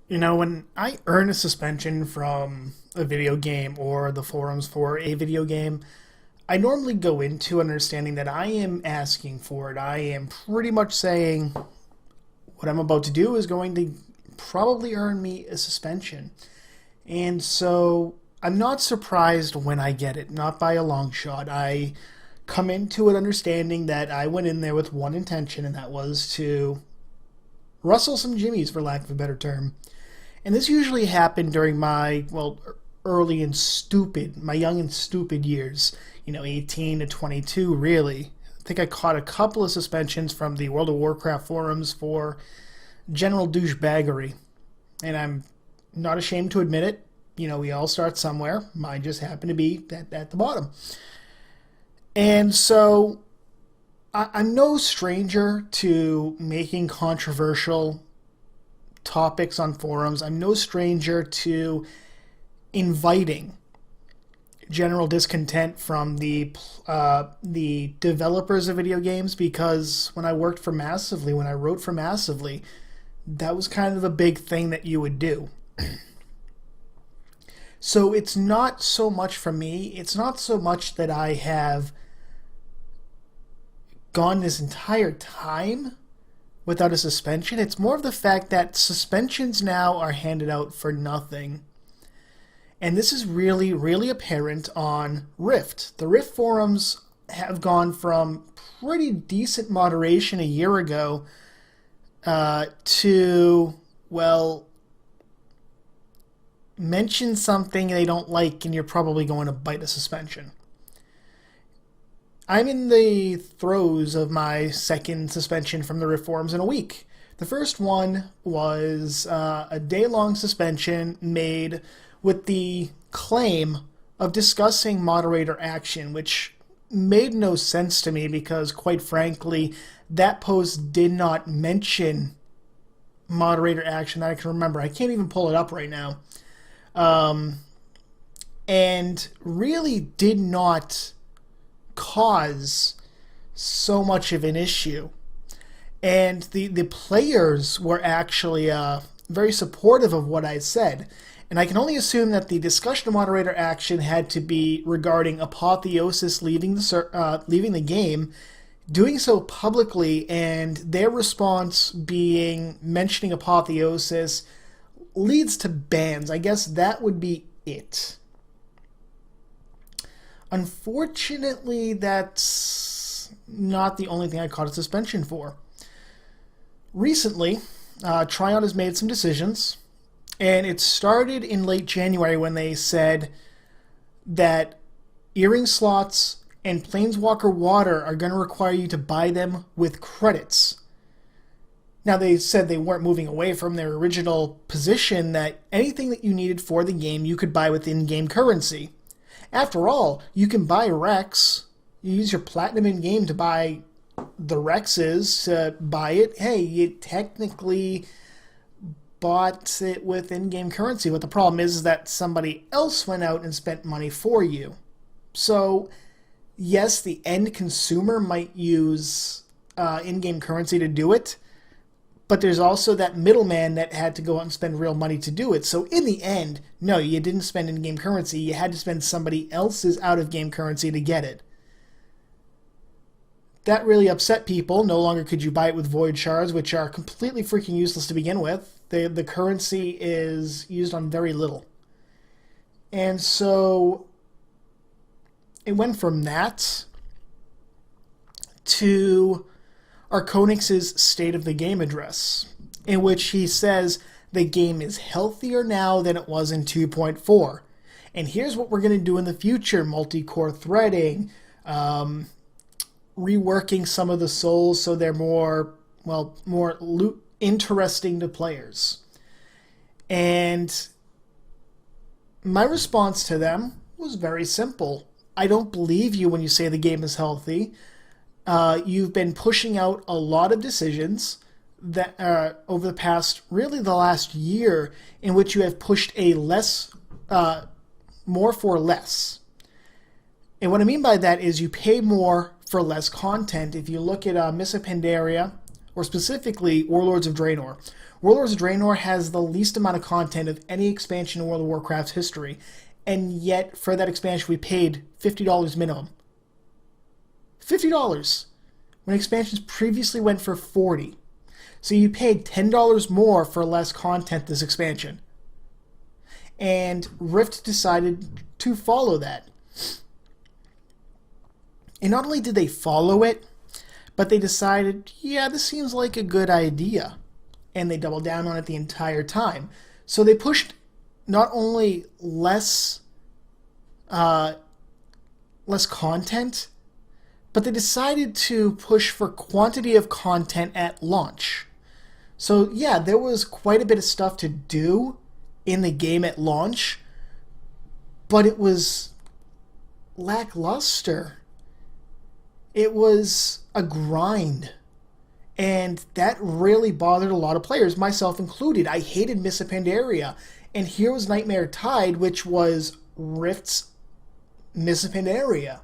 When I earn a suspension from a video game or the forums for a video game, I normally go into understanding that I am asking for it. I am pretty much saying what I'm about to do is going to probably earn me a suspension. And so I'm not surprised when I get it, not by a long shot. I come into it understanding that I went in there with one intention, and that was to rustle some jimmies, for lack of a better term. And this usually happened during my, my young and stupid years, 18 to 22, really. I think I caught a couple of suspensions from the World of Warcraft forums for general douchebaggery. And I'm not ashamed to admit it. We all start somewhere. Mine just happened to be at the bottom. And so I'm no stranger to making controversial topics on forums. I'm no stranger to inviting general discontent from the developers of video games, because when I wrote for Massively, that was kind of a big thing that you would do. So it's not so much for me. It's not so much that I have gone this entire time without a suspension. It's more of the fact that suspensions now are handed out for nothing. And this is really, really apparent on Rift. The Rift forums have gone from pretty decent moderation a year ago to, mention something they don't like and you're probably going to bite a suspension. I'm in the throes of my second suspension from the Rift forums in a week. The first one was a day-long suspension made with the claim of discussing moderator action, which made no sense to me because, quite frankly, that post did not mention moderator action that I can remember. I can't even pull it up right now. And really did not cause so much of an issue. And the players were actually very supportive of what I said. And I can only assume that the discussion of moderator action had to be regarding Apotheosys leaving the game, doing so publicly, and their response being mentioning Apotheosys leads to bans. I guess that would be it. Unfortunately, that's not the only thing I caught a suspension for. Recently, Trion has made some decisions, and it started in late January when they said that earring slots and Planeswalker water are going to require you to buy them with credits. Now, they said they weren't moving away from their original position that anything that you needed for the game you could buy with in-game currency. After all, you can buy Rex. You use your Platinum in-game to buy the Rexes, to buy it. Hey, you technically bought it with in-game currency. But the problem is that somebody else went out and spent money for you. So, yes, the end consumer might use in-game currency to do it, but there's also that middleman that had to go out and spend real money to do it. So in the end, no, you didn't spend in-game currency. You had to spend somebody else's out-of-game currency to get it. That really upset people. No longer could you buy it with void shards, which are completely freaking useless to begin with. The currency is used on very little. And so it went from that to Archonix's State of the Game address, in which he says the game is healthier now than it was in 2.4. And here's what we're going to do in the future: multi-core threading, reworking some of the souls so they're more interesting to players. And my response to them was very simple. I don't believe you when you say the game is healthy. You've been pushing out a lot of decisions that over the past, really the last year, in which you have pushed a more for less. And what I mean by that is you pay more for less content. If you look at Mists of Panderia or specifically Warlords of Draenor. Warlords of Draenor has the least amount of content of any expansion in World of Warcraft's history, and yet for that expansion we paid $50 minimum. $50! When expansions previously went for $40. So you paid $10 more for less content this expansion. And Rift decided to follow that. And not only did they follow it, but they decided, yeah, this seems like a good idea. And they doubled down on it the entire time. So they pushed not only less content, but they decided to push for quantity of content at launch. So yeah, there was quite a bit of stuff to do in the game at launch, but it was lackluster. It was a grind. And that really bothered a lot of players, myself included. I hated Mists of Panderia. And here was Nightmare Tide, which was Rift's Mists of Panderia.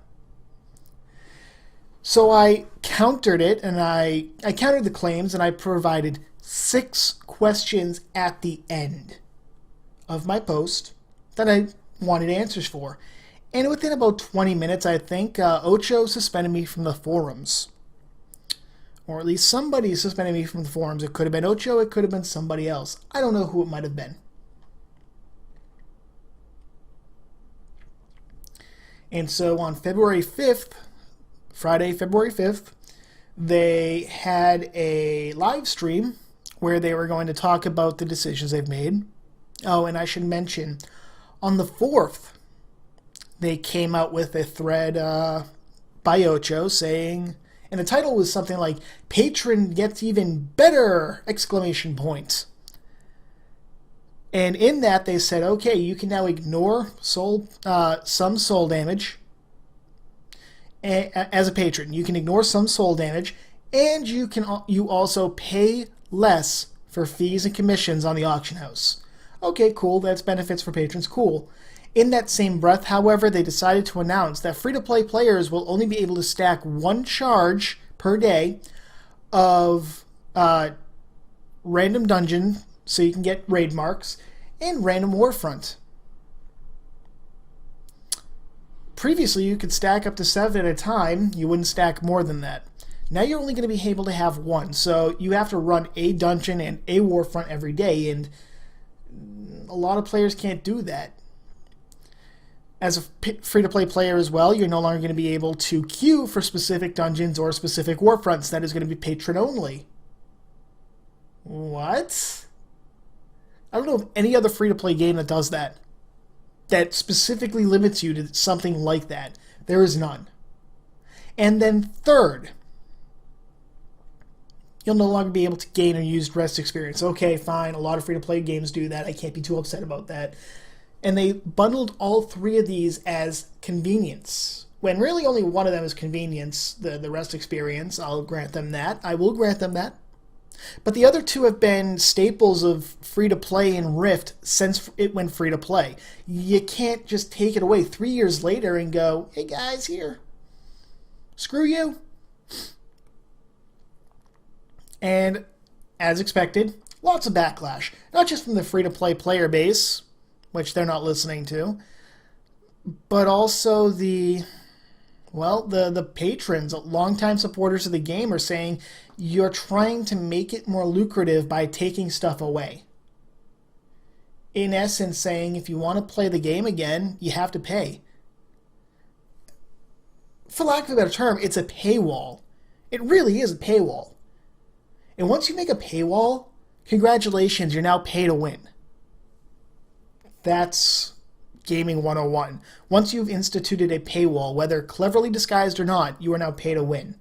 So I countered it, and I countered the claims, and I provided 6 questions at the end of my post that I wanted answers for. And within about 20 minutes, I think, Ocho suspended me from the forums. Or at least somebody suspended me from the forums. It could have been Ocho, it could have been somebody else. I don't know who it might have been. And so on February 5th, Friday, February 5th, they had a live stream where they were going to talk about the decisions they've made. Oh, and I should mention, on the 4th, they came out with a thread by Ocho saying, and the title was something like, "Patron gets even better!" exclamation point. And in that they said, okay, you can now ignore some soul damage as a patron. You can ignore some soul damage, and you also pay less for fees and commissions on the auction house. Okay, cool, that's benefits for patrons, cool. In that same breath, however, they decided to announce that free-to-play players will only be able to stack 1 charge per day of random dungeon, so you can get raid marks, and random warfront. Previously, you could stack up to 7 at a time. You wouldn't stack more than that. Now you're only going to be able to have 1, so you have to run a dungeon and a warfront every day, and a lot of players can't do that. As a free-to-play player as well, you're no longer going to be able to queue for specific dungeons or specific warfronts. That is going to be patron-only. What? I don't know of any other free-to-play game that does that. That specifically limits you to something like that. There is none. And then third, you'll no longer be able to gain or use rest experience. Okay, fine, a lot of free-to-play games do that. I can't be too upset about that. And they bundled all 3 of these as convenience, when really only one of them is convenience, the rest experience. I'll grant them that. I will grant them that. But the other 2 have been staples of free-to-play in Rift since it went free-to-play. You can't just take it away 3 years later and go, hey guys, here, screw you. And as expected, lots of backlash. Not just from the free-to-play player base, which they're not listening to, but also the patrons, longtime supporters of the game are saying you're trying to make it more lucrative by taking stuff away. In essence, saying if you want to play the game again, you have to pay. For lack of a better term, it's a paywall. It really is a paywall. And once you make a paywall, congratulations, you're now pay to win. That's Gaming 101. Once you've instituted a paywall, whether cleverly disguised or not, you are now pay to win.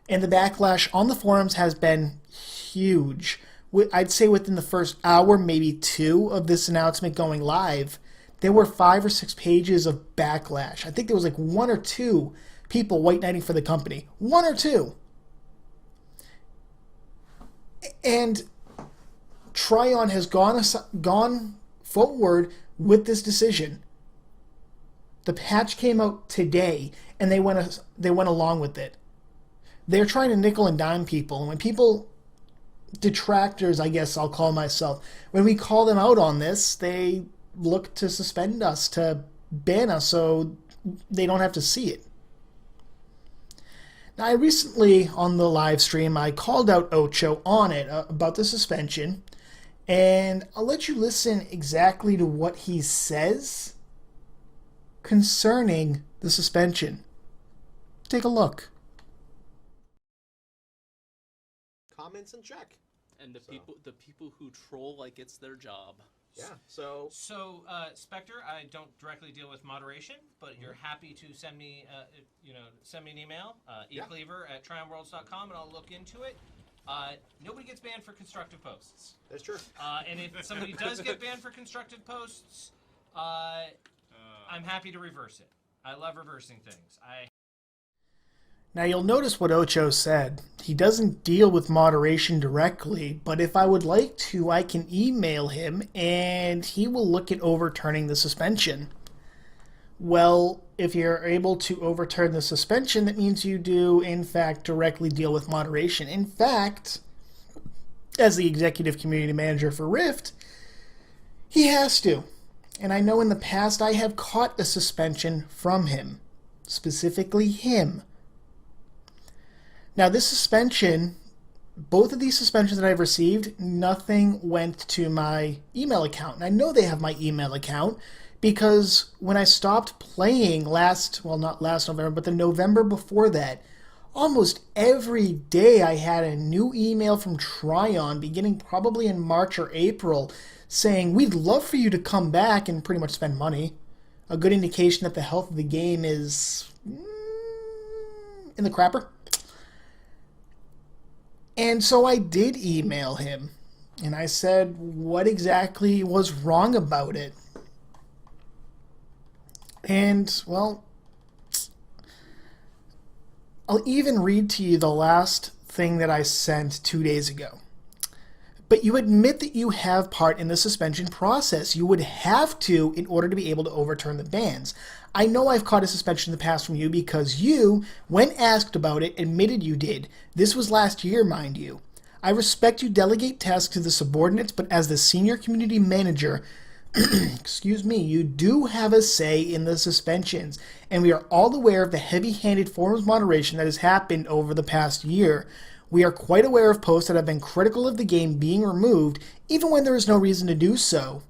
And the backlash on the forums has been huge. I'd say within the first hour, maybe 2 of this announcement going live, there were 5 or 6 pages of backlash. I think there was like 1 or 2 people white knighting for the company. 1 or 2. And Trion has gone forward with this decision. The patch came out today, and they went along with it. They're trying to nickel and dime people. And when people, detractors, I guess I'll call myself, when we call them out on this, they look to suspend us, to ban us, so they don't have to see it. Now, I recently, on the live stream, I called out Ocho on it about the suspension, and I'll let you listen exactly to what he says concerning the suspension. Take a look. Comments in check. And the people who troll like it's their job. Yeah. So Spectre, I don't directly deal with moderation, but you're happy to send me, send me an email, ecleaver@trionworlds.com, and I'll look into it. Nobody gets banned for constructive posts. That's true. And if somebody does get banned for constructive posts, I'm happy to reverse it. I love reversing things. Now you'll notice what Ocho said. He doesn't deal with moderation directly, but if I would like to, I can email him and he will look at overturning the suspension. Well, if you're able to overturn the suspension, that means you do, in fact, directly deal with moderation. In fact, as the executive community manager for Rift, he has to. And I know in the past I have caught a suspension from him. Specifically him. Now, this suspension, both of these suspensions that I've received, nothing went to my email account. And I know they have my email account because when I stopped playing not last November, but the November before that, almost every day I had a new email from Trion, beginning probably in March or April, saying, we'd love for you to come back and pretty much spend money. A good indication that the health of the game is in the crapper. And so I did email him, and I said what exactly was wrong about it. And, well, I'll even read to you the last thing that I sent 2 days ago. But you admit that you have part in the suspension process. You would have to in order to be able to overturn the bans. I know I've caught a suspension in the past from you because you, when asked about it, admitted you did. This was last year, mind you. I respect you delegate tasks to the subordinates, but as the senior community manager, excuse me, you do have a say in the suspensions, and we are all aware of the heavy-handed form of moderation that has happened over the past year. We are quite aware of posts that have been critical of the game being removed, even when there is no reason to do so.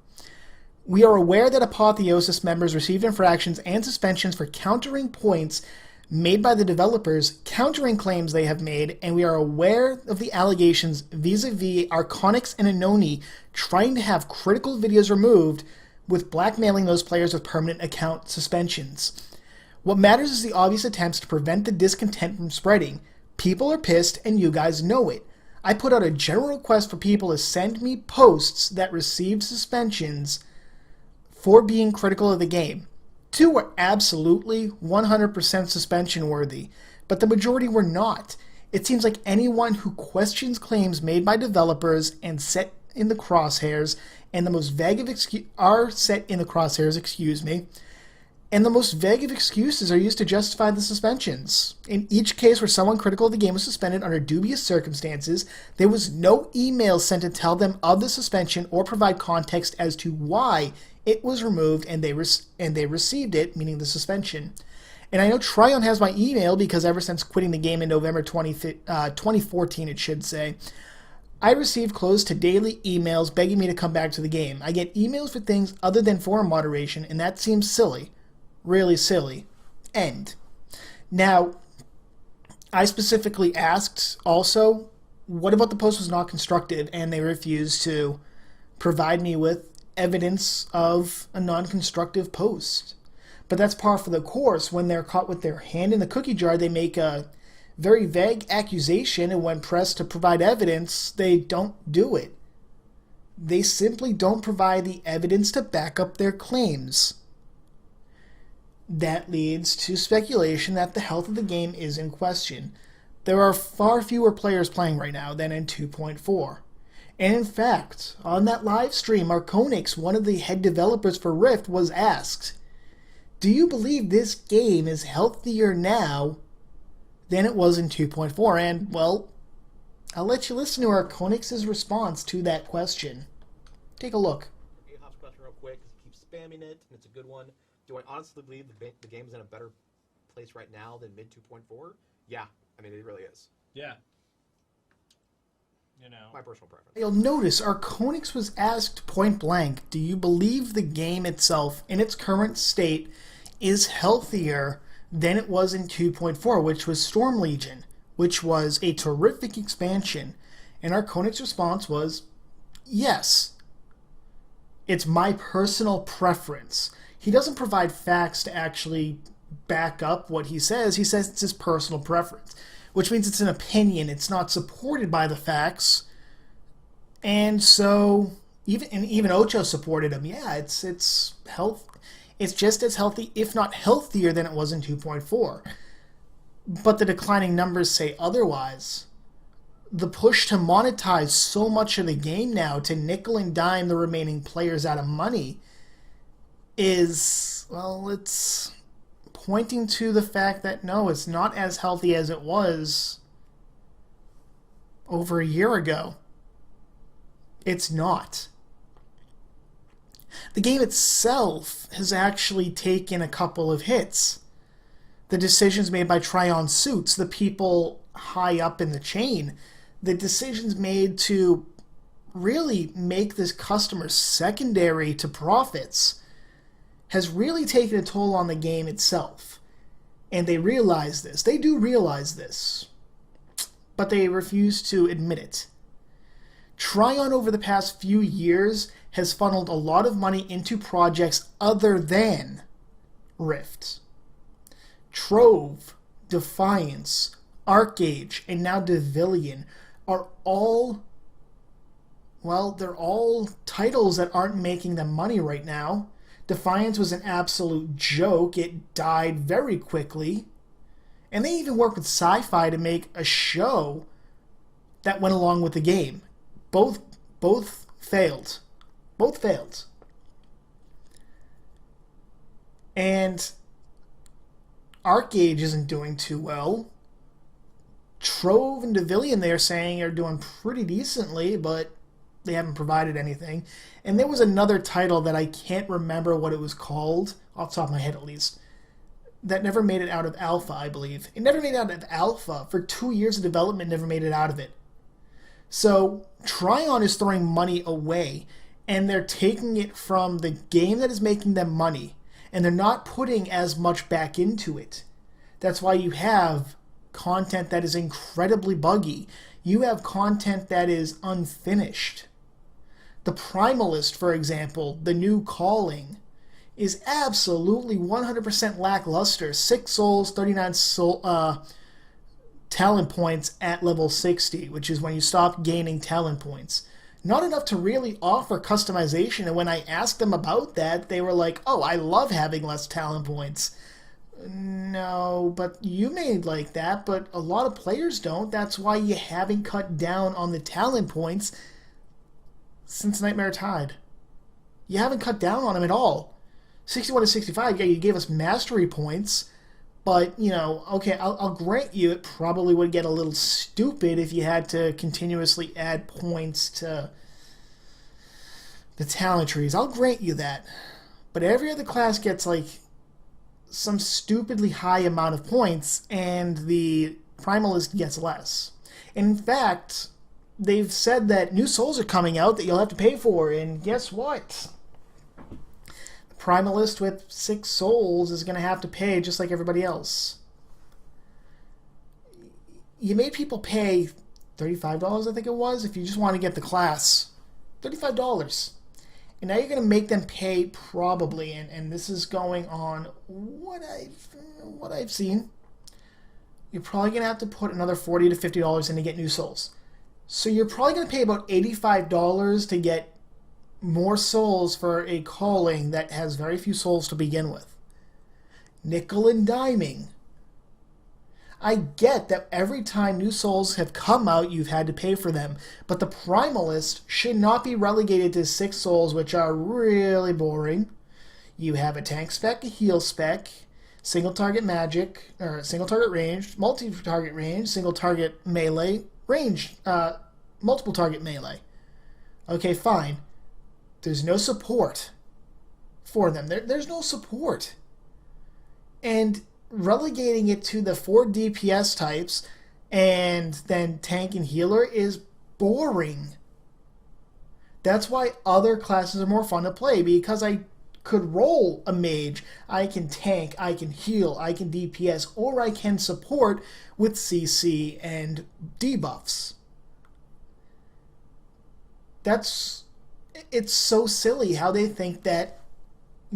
We are aware that Apotheosys members received infractions and suspensions for countering points made by the developers, countering claims they have made, and we are aware of the allegations vis-a-vis Archonix and Anoni trying to have critical videos removed with blackmailing those players with permanent account suspensions. What matters is the obvious attempts to prevent the discontent from spreading. People are pissed, and you guys know it. I put out a general request for people to send me posts that received suspensions for being critical of the game. 2 were absolutely 100% suspension worthy, but the majority were not. It seems like anyone who questions claims made by developers and set in the crosshairs, and the most vague of and the most vague of excuses are used to justify the suspensions. In each case where someone critical of the game was suspended under dubious circumstances, there was no email sent to tell them of the suspension or provide context as to why it was removed and they received it, meaning the suspension. And I know Trion has my email because ever since quitting the game in November 2014, it should say, I received close to daily emails begging me to come back to the game. I get emails for things other than forum moderation, and that seems silly. Really silly. End. Now, I specifically asked also, what about the post was not constructive, and they refused to provide me with evidence of a non-constructive post. But that's par for the course. When they're caught with their hand in the cookie jar, they make a very vague accusation, and when pressed to provide evidence, they don't do it. They simply don't provide the evidence to back up their claims. That leads to speculation that the health of the game is in question. There are far fewer players playing right now than in 2.4. And in fact, on that live stream, Archonix, one of the head developers for Rift, was asked, do you believe this game is healthier now than it was in 2.4. And, well, I'll let you listen to Archonix's response to that question. Take a look. Ahop's question real quick, because he keeps spamming it, and it's a good one. Do I honestly believe the game's in a better place right now than mid 2.4? Yeah, I mean, it really is. Yeah. You know. My personal preference. You'll notice Archonix was asked point blank, do you believe the game itself, in its current state, is healthier than it was in 2.4, which was Storm Legion, which was a terrific expansion? And Archonix's response was, yes. It's my personal preference. He doesn't provide facts to actually back up what he says. He says it's his personal preference, which means it's an opinion. It's not supported by the facts. And so even Ocho supported him. Yeah, it's health. It's just as healthy, if not healthier, than it was in 2.4. But the declining numbers say otherwise. The push to monetize so much of the game now, to nickel and dime the remaining players out of money, is, well, it's pointing to the fact that no, it's not as healthy as it was over a year ago. It's not. The game itself has actually taken a couple of hits. The decisions made by Trion suits, the people high up in the chain, the decisions made to really make this customer secondary to profits, has really taken a toll on the game itself. And they realize this. They do realize this. But they refuse to admit it. Trion over the past few years has funneled a lot of money into projects other than Rift. Trove, Defiance, Arcage, and now Devilion are all, well, they're all titles that aren't making them money right now. Defiance was an absolute joke. It died very quickly. And they even worked with Sci-Fi to make a show that went along with the game. Both failed. Both failed. And Arcage isn't doing too well. Trove and Devilion, they're saying, are doing pretty decently, but they haven't provided anything. And there was another title that I can't remember what it was called, off the top of my head at least, that never made it out of alpha, I believe. It never made it out of alpha. For 2 years of development, never made it out of it. So Trion is throwing money away, and they're taking it from the game that is making them money, and they're not putting as much back into it. That's why you have content that is incredibly buggy. You have content that is unfinished. The Primalist, for example, the new calling, is absolutely 100% lackluster. 6 souls, 39 talent points at level 60, which is when you stop gaining talent points. Not enough to really offer customization, and when I asked them about that, they were like, oh, I love having less talent points. No, but you may like that, but a lot of players don't. That's why you haven't cut down on the talent points since Nightmare Tide. You haven't cut down on them at all. 61 to 65, yeah, you gave us mastery points, but, you know, okay, I'll grant you it probably would get a little stupid if you had to continuously add points to the talent trees. I'll grant you that. But every other class gets, like, some stupidly high amount of points, and the Primalist gets less. And in fact, they've said that new souls are coming out that you'll have to pay for, and guess what? The Primalist with 6 souls is going to have to pay just like everybody else. You made people pay $35, I think it was, if you just want to get the class. $35. And now you're going to make them pay probably, and this is going on what I've seen. You're probably going to have to put another $40 to $50 in to get new souls. So you're probably going to pay about $85 to get more souls for a calling that has very few souls to begin with. Nickel and diming. I get that every time new souls have come out, you've had to pay for them, but the Primalist should not be relegated to 6 souls, which are really boring. You have a tank spec, a heal spec. single target magic, or single target range, multi-target range, single target melee, range, multiple target melee. Okay, fine. There's no support for them. There's no support. And relegating it to the 4 DPS types and then tank and healer is boring. That's why other classes are more fun to play, because I could roll a mage, I can tank, I can heal, I can DPS, or I can support with CC and debuffs. It's so silly how they think that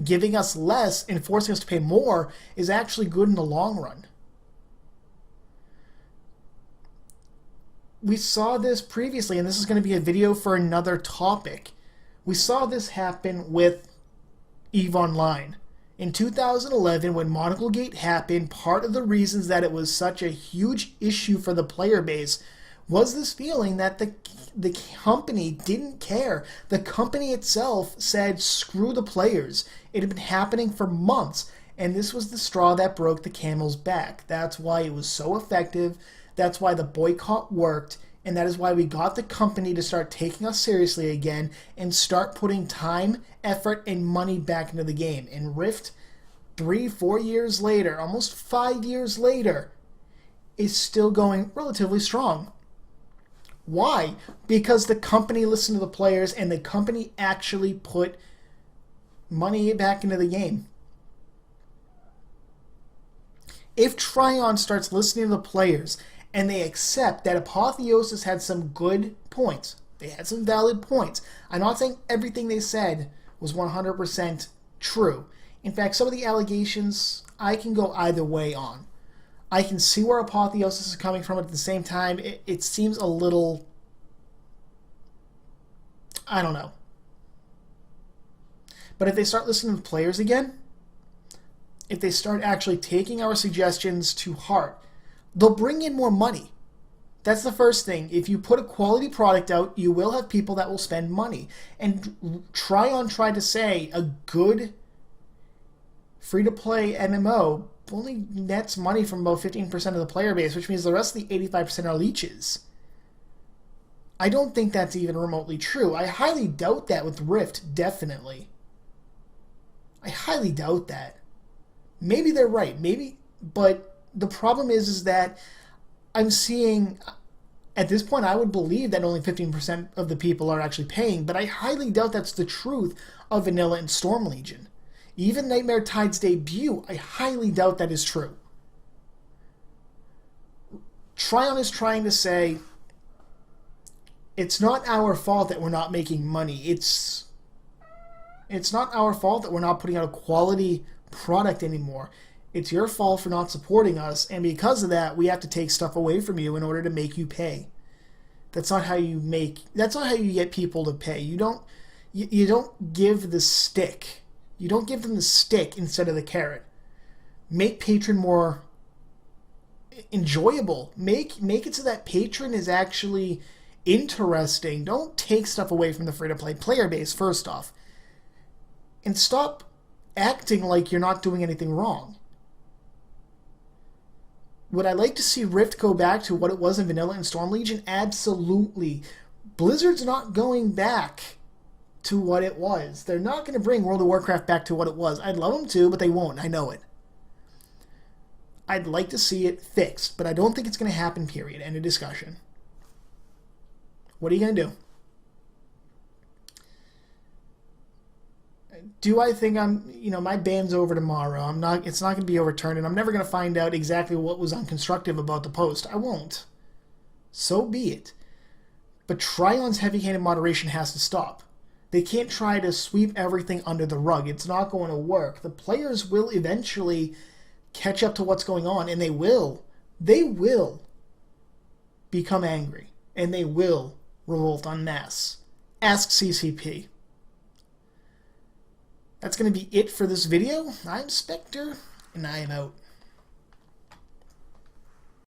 giving us less and forcing us to pay more is actually good in the long run. We saw this previously, and this is going to be a video for another topic. We saw this happen with EVE Online. In 2011, when Monocle Gate happened, part of the reasons that it was such a huge issue for the player base was this feeling that the company didn't care. The company itself said, screw the players. It had been happening for months, and this was the straw that broke the camel's back. That's why it was so effective. That's why the boycott worked, and that is why we got the company to start taking us seriously again and start putting time, effort, and money back into the game. And Rift, 3-4 years later, almost 5 years later, is still going relatively strong. Why? Because the company listened to the players and the company actually put money back into the game. If Trion starts listening to the players and they accept that Apotheosys had some good points, they had some valid points. I'm not saying everything they said was 100% true. In fact, some of the allegations I can go either way on. I can see where Apotheosys is coming from, at the same time, it seems a little, I don't know. But if they start listening to players again, if they start actually taking our suggestions to heart, they'll bring in more money. That's the first thing. If you put a quality product out, you will have people that will spend money. And Trion tried to say a good free-to-play MMO only nets money from about 15% of the player base, which means the rest of the 85% are leeches. I don't think that's even remotely true. I highly doubt that with Rift, definitely. I highly doubt that. Maybe they're right, maybe, but the problem is that I'm seeing, at this point I would believe that only 15% of the people are actually paying, but I highly doubt that's the truth of Vanilla and Storm Legion. Even Nightmare Tide's debut, I highly doubt that is true. Trion is trying to say, it's not our fault that we're not making money. It's not our fault that we're not putting out a quality product anymore. It's your fault for not supporting us, and because of that, we have to take stuff away from you in order to make you pay. That's not how you get people to pay. You don't give the stick. You don't give them the stick instead of the carrot. Make patron more enjoyable. Make it so that patron is actually interesting. Don't take stuff away from the free-to-play player base, first off. And stop acting like you're not doing anything wrong. Would I like to see Rift go back to what it was in Vanilla and Storm Legion? Absolutely. Blizzard's not going back to what it was. They're not going to bring World of Warcraft back to what it was. I'd love them to, but they won't. I know it. I'd like to see it fixed, but I don't think it's going to happen, period. End of discussion. What are you going to do? Do I think my ban's over tomorrow? It's not going to be overturned, and I'm never going to find out exactly what was unconstructive about the post. I won't. So be it. But Trion's heavy-handed moderation has to stop. They can't try to sweep everything under the rug. It's not going to work. The players will eventually catch up to what's going on, and they will become angry, and they will revolt en masse. Ask CCP. That's going to be it for this video. I'm Spectre, and I am out.